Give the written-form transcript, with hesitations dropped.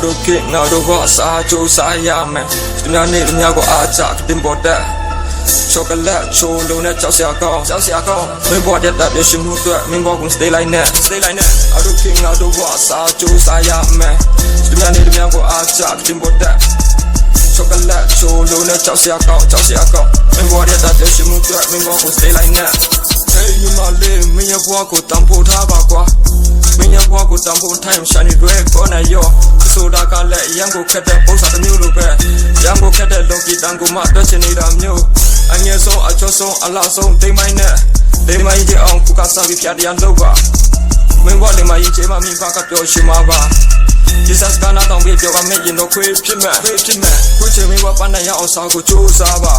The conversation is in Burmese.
တို့ကငါတို့ကအစားကြိုးစားရမယ်သူများနေသူများကိုအားချတင်ပေါ်တဲ့ช็อกโกแลตချိုးလုံးနဲ့ကြောက်စရာကောင်းမင်းဘွားတဲ့တပ်ပြရှင်မှုအတွက်မင်းဘွားကို stay like that အတို့ကငါတို့ကအစားကြိုးစားရမယ်သူများနေသူများကိုအားချတင်ပေါ်တဲ့ช็อกโกแลตချိုးလုံးနဲ့ကြောက်စရာကောင်းမင်းဘွားတဲ့တပ်ပြရှင်မှုအတွက်မင်းဘွားကို stay like that Hey you my lady မင်းရဲ့ဘွားကိုတန်ဖိုးထားပါကွာမင်းရဲ့ဘွားကိုတန်ဖိုးထိုင်ရှာနေတွေ့ခေါ်နေရောဆိုတာကလည်းရန်ကိုခက်တဲ့ပုံစံတစ်မျိုးလိုပဲရန်ကိုခက်တဲ့လော်ကီတန်ကိုမှတွက်ချင်နေတာမျိုးအငယ်ဆုံးအချောဆုံးအလားဆုံးဒိမိုင်းနဲ့ဒိမိုင်းကြီးအောင်ခုကစားပြီးဖျားတရားလုပ်ပါမင်းဘွားလေးမကြီးချေမမင်းဘာကပြောရှိမှာပါ Jesus ကနာတောင်ပြီးပြောကမင်းရင်တော့ခွေးဖြစ်မဲ့ခုချင်မင်းဘွားပန်းနဲ့ရအောင်စားကိုကြိုးစားပါ